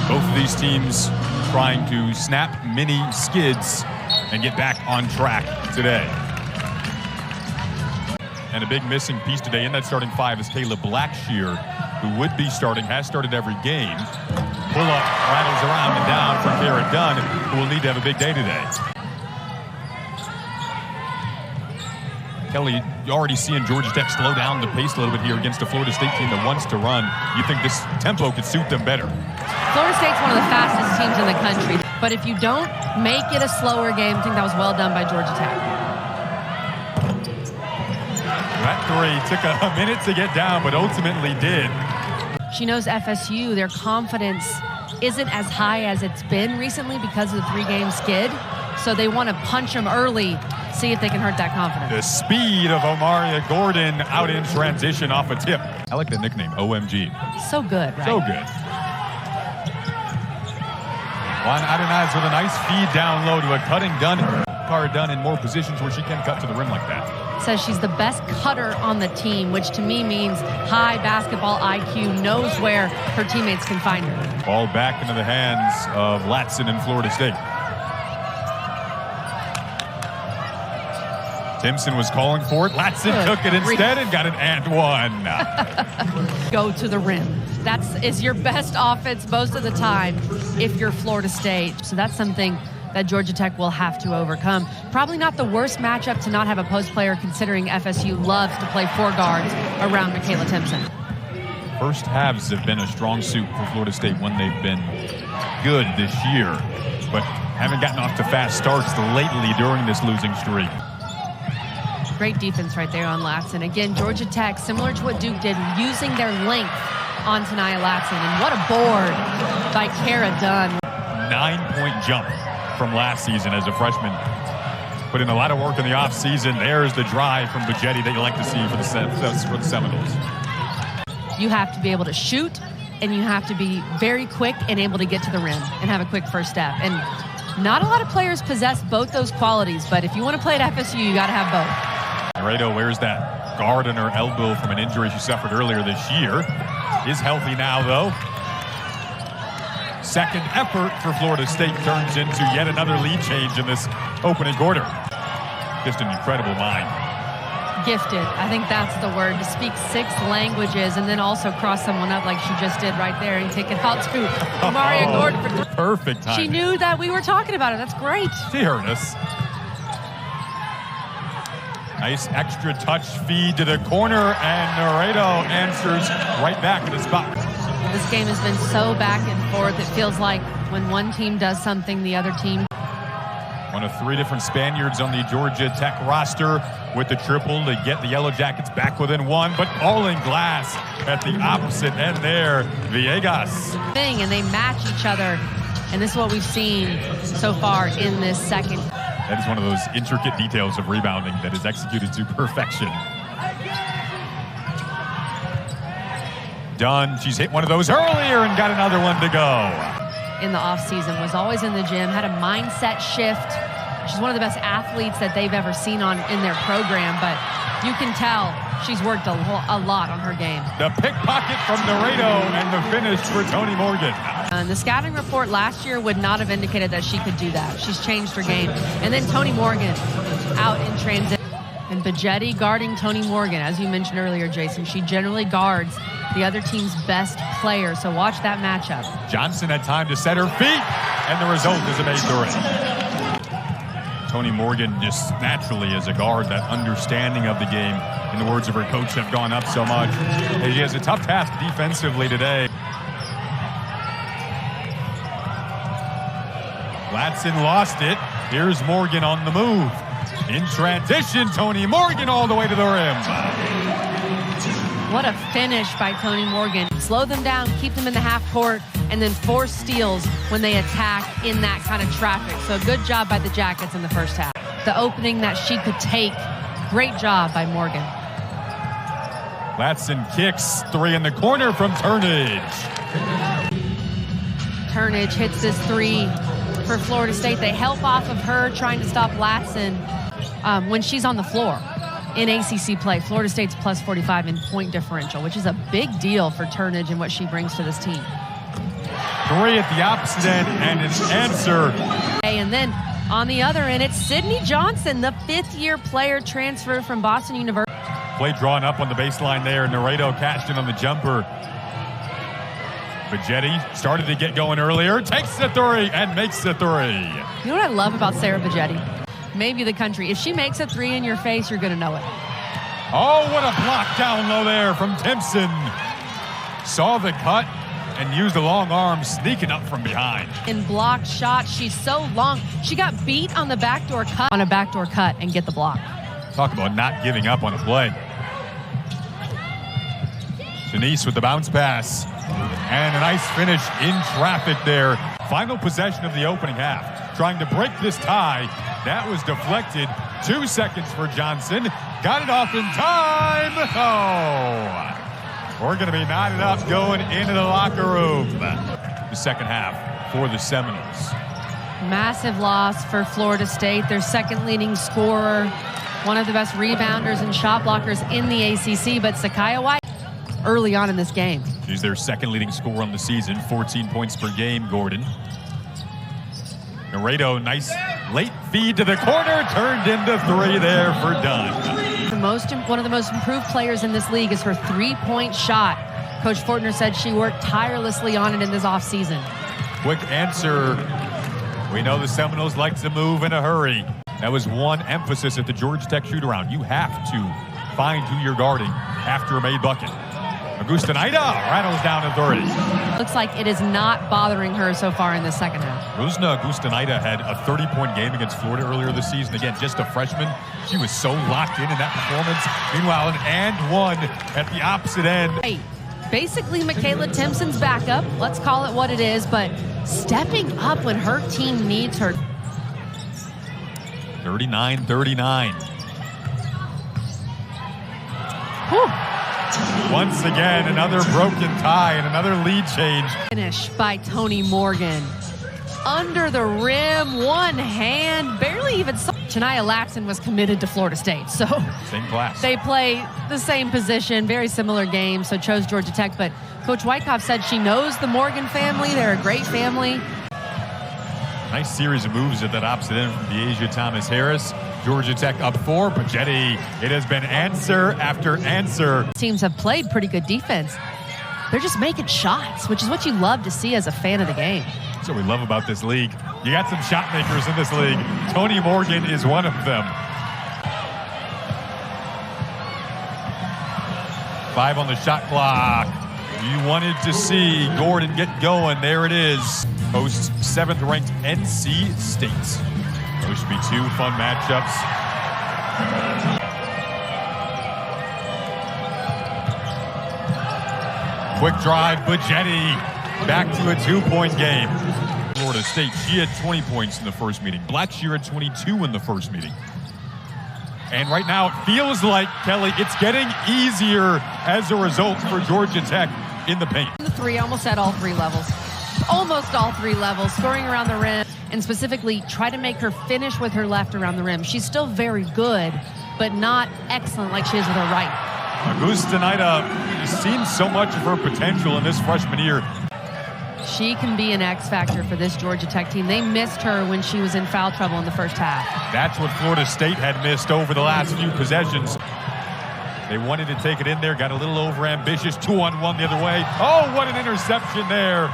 Both of these teams trying to snap mini skids and get back on track today. And a big missing piece today in that starting five is Kayla Blackshear, who would be starting, has started every game. Pull-up rattles around and down for Kara Dunn, who will need to have a big day today. Kelly, you're already seeing Georgia Tech slow down the pace a little bit here against a Florida State team that wants to run. You think this tempo could suit them better? Florida State's one of the fastest teams in the country. But if you don't make it a slower game, I think that was well done by Georgia Tech. That three took a minute to get down, but ultimately did. She knows FSU, their confidence isn't as high as it's been recently because of the three-game skid. So they want to punch them early, see if they can hurt that confidence. The speed of Omaria Gordon out in transition off a tip. I like the nickname, OMG. So good, right? So good. Juan Arenaz with a nice feed down low to a cutting Dunn. Kara Dunn in more positions where she can cut to the rim like that. Says she's the best cutter on the team, which to me means high basketball IQ, knows where her teammates can find her. Ball back into the hands of Latson in Florida State. Timpson was calling for it. Latson took it instead and got an and one. Go to the rim. That is your best offense most of the time if you're Florida State. So that's something that Georgia Tech will have to overcome. Probably not the worst matchup to not have a post player, considering FSU loves to play four guards around Michaela Timpson. First halves have been a strong suit for Florida State when they've been good this year, but haven't gotten off to fast starts lately during this losing streak. Great defense right there on Latson. Again, Georgia Tech, similar to what Duke did, using their length on Ta'Niya Latson. And what a board by Kara Dunn. 9-point jump from last season as a freshman. Put in a lot of work in the offseason. There's the drive from Bujetti that you like to see for the Seminoles. You have to be able to shoot, and you have to be very quick and able to get to the rim and have a quick first step. And not a lot of players possess both those qualities, but if you want to play at FSU, you got to have both. Laredo wears that guard on her elbow from an injury she suffered earlier this year. Is healthy now, though. Second effort for Florida State turns into yet another lead change in this opening quarter. Just an incredible mind. Gifted. I think that's the word. To speak 6 languages and then also cross someone up like she just did right there and kick it out to Omaria Gordon for 3. Perfect time. She knew that we were talking about it. That's great. She heard us. Nice extra touch feed to the corner, and Laredo answers right back to the spot. This game has been so back and forth. It feels like when one team does something, the other team. One of 3 different Spaniards on the Georgia Tech roster with the triple to get the Yellow Jackets back within 1, but all in glass at the opposite end there. Villegas. And they match each other, and this is what we've seen so far in this second. That is one of those intricate details of rebounding that is executed to perfection. Dunn, she's hit one of those earlier and got another one to go. In the offseason, was always in the gym, had a mindset shift. She's one of the best athletes that they've ever seen in their program, but you can tell she's worked a lot on her game. The pickpocket from Laredo and the finish for Tonie Morgan. The scouting report last year would not have indicated that she could do that. She's changed her game. And then Tonie Morgan out in transit. And Bujetti guarding Tonie Morgan. As you mentioned earlier, Jason, she generally guards the other team's best player. So watch that matchup. Johnson had time to set her feet, and the result is a made three. Tonie Morgan just naturally as a guard, that understanding of the game, in the words of her coach, have gone up so much. And she has a tough task defensively today. Latson lost it. Here's Morgan on the move. In transition, Tonie Morgan all the way to the rim. What a finish by Tonie Morgan. Slow them down, keep them in the half court, and then force steals when they attack in that kind of traffic. So good job by the Jackets in the first half. The opening that she could take, great job by Morgan. Latson kicks, 3 in the corner from Turnage. Turnage hits this 3 for Florida State. They help off of her trying to stop Latson when she's on the floor. In ACC play, Florida State's plus 45 in point differential, which is a big deal for Turnage and what she brings to this team. Three at the opposite end, and an answer. And then on the other end, it's Sydney Johnson, the fifth-year player transfer from Boston University. Play drawn up on the baseline there. Naredo cashed in on the jumper. Bajeti started to get going earlier, takes the three, and makes the three. You know what I love about Sarah Bajeti? Maybe the country. If she makes a three in your face, you're going to know it. Oh, what a block down low there from Timpson. Saw the cut and used the long arm, sneaking up from behind. In block shot, she's so long. She got beat on the backdoor cut, and get the block. Talk about not giving up on a play. Denise with the bounce pass. And a nice finish in traffic there. Final possession of the opening half. Trying to break this tie. That was deflected. 2 seconds for Johnson. Got it off in time. Oh, we're going to be knotted up going into the locker room. The second half for the Seminoles. Massive loss for Florida State. Their second leading scorer. One of the best rebounders and shot blockers in the ACC. But Sakaya White early on in this game. She's their second leading scorer on the season. 14 points per game, Gordon. Naredo, nice late feed to the corner, turned into three there for Dunn. One of the most improved players in this league is her three-point shot. Coach Fortner said she worked tirelessly on it in this offseason. Quick answer. We know the Seminoles like to move in a hurry. That was one emphasis at the Georgia Tech shoot-around. You have to find who you're guarding after a made bucket. Augustinaida rattles down to 30. Looks like it is not bothering her so far in the second half. Rusna Augustinaida had a 30-point game against Florida earlier this season. Again, just a freshman. She was so locked in that performance. Meanwhile, an and one at the opposite end. Hey, basically, Michaela Timpson's backup. Let's call it what it is, but stepping up when her team needs her. 39-39. Whew. Once again, another broken tie and another lead change. Finish by Tonie Morgan. Under the rim, one hand, barely even saw. Ta'Niya Latson was committed to Florida State, so same class. They play the same position, very similar game, so chose Georgia Tech. But Coach Wyckoff said she knows the Morgan family. They're a great family. Nice series of moves at that opposite end from Deasia Thomas-Harris. Georgia Tech up 4. Bajeti, it has been answer after answer. Teams have played pretty good defense. They're just making shots, which is what you love to see as a fan of the game. That's what we love about this league. You got some shot makers in this league. Tonie Morgan is one of them. 5 on the shot clock. You wanted to see Gordon get going. There it is. Hosts 7th-ranked NC State. Those should be 2 fun matchups. Quick drive, Bajeti back to a 2-point game. Florida State, she had 20 points in the first meeting. Blackshear had 22 in the first meeting. And right now it feels like, Kelly, it's getting easier as a result for Georgia Tech in the paint. The three, almost at all 3 levels. Almost all 3 levels, scoring around the rim, and specifically try to make her finish with her left around the rim. She's still very good, but not excellent like she is with her right. Augustinaida seems so much of her potential in this freshman year. She can be an X factor for this Georgia Tech team. They missed her when she was in foul trouble in the first half. That's what Florida State had missed over the last few possessions. They wanted to take it in there, got a little overambitious, 2-on-1 the other way. Oh, what an interception there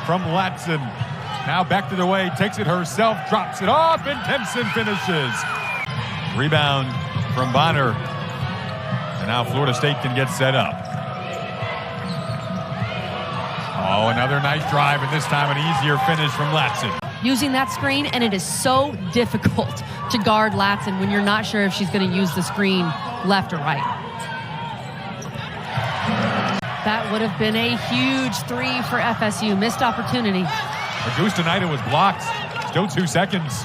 from Latson. Now back to the way, takes it herself, drops it off, and Timpson finishes. Rebound from Bonner. And now Florida State can get set up. Oh, another nice drive, and this time an easier finish from Latson. Using that screen, and it is so difficult to guard Latson when you're not sure if she's going to use the screen left or right. That would have been a huge 3 for FSU. Missed opportunity. Augustinaida was blocked. Still 2 seconds.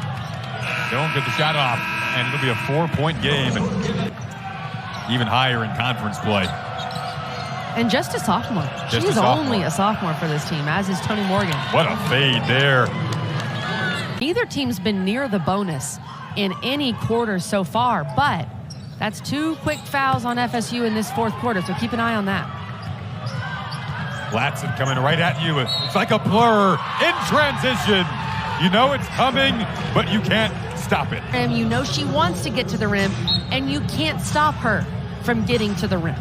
Don't get the shot off, and it'll be a 4-point game. Even higher in conference play. And just a sophomore. She's only a sophomore for this team, as is Tonie Morgan. What a fade there. Neither team's been near the bonus in any quarter so far, but that's 2 quick fouls on FSU in this 4th quarter, so keep an eye on that. Latson coming right at you. It's like a blur in transition. You know it's coming, but you can't stop it. And you know she wants to get to the rim, and you can't stop her from getting to the rim.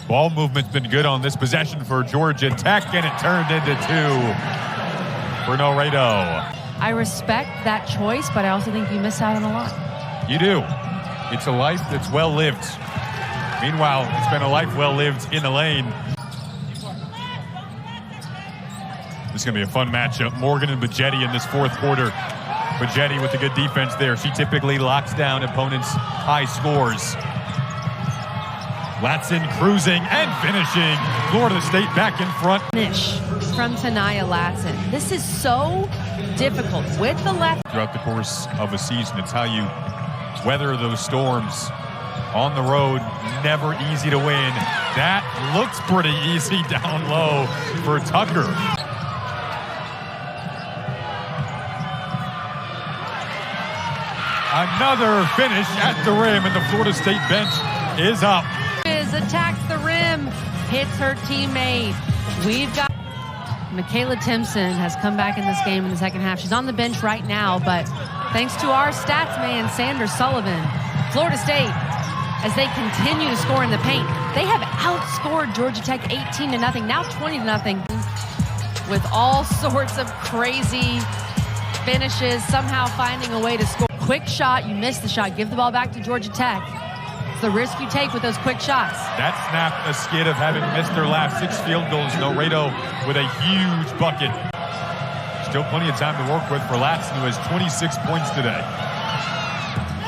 Ball movement's been good on this possession for Georgia Tech, and it turned into 2 for Laredo. I respect that choice, but I also think you miss out on a lot. You do. It's a life that's well lived. Meanwhile, it's been a life well lived in the lane. This is going to be a fun matchup. Morgan and Bajeti in this fourth quarter. Bajeti with a good defense there. She typically locks down opponents' high scores. Latson cruising and finishing. Florida State back in front. Finish from Ta'Niya Latson. This is so difficult with the left. Throughout the course of a season, it's how you weather those storms. On the road, never easy to win. That looks pretty easy down low for Tucker. Another finish at the rim, and the Florida State bench is up. Attacks the rim, hits her teammate. We've got Michaela Timpson has come back in this game in the second half. She's on the bench right now, but thanks to our stats man, Sanders Sullivan, Florida State, as they continue to score in the paint, they have outscored Georgia Tech 18-0, now 20-0, with all sorts of crazy finishes, somehow finding a way to score. Quick shot, you missed the shot, give the ball back to Georgia Tech. It's the risk you take with those quick shots. That snapped a skid of having missed their last 6 field goals. Laredo with a huge bucket. Still plenty of time to work with for Latson, who has 26 points today.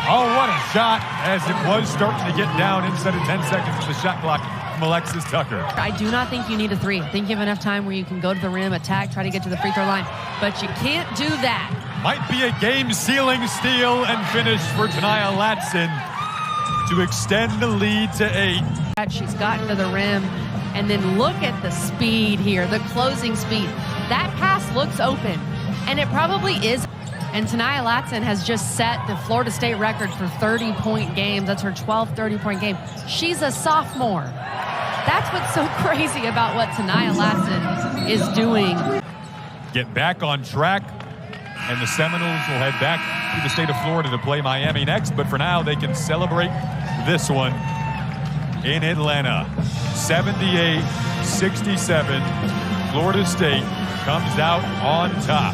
Oh, what a shot, as it was starting to get down inside of 10 seconds of the shot clock from Alexis Tucker. I do not think you need a 3. I think you have enough time where you can go to the rim, attack, try to get to the free throw line, but you can't do that. Might be a game-sealing steal and finish for Ta'Niya Latson to extend the lead to 8. She's gotten to the rim, and then look at the speed here, the closing speed. That pass looks open, and it probably is. And Ta'Niya Latson has just set the Florida State record for 30-point games. That's her 12th 30-point game. She's a sophomore. That's what's so crazy about what Ta'Niya Latson is doing. Get back on track, and the Seminoles will head back to the state of Florida to play Miami next. But for now, they can celebrate this one in Atlanta. 78-67. Florida State comes out on top.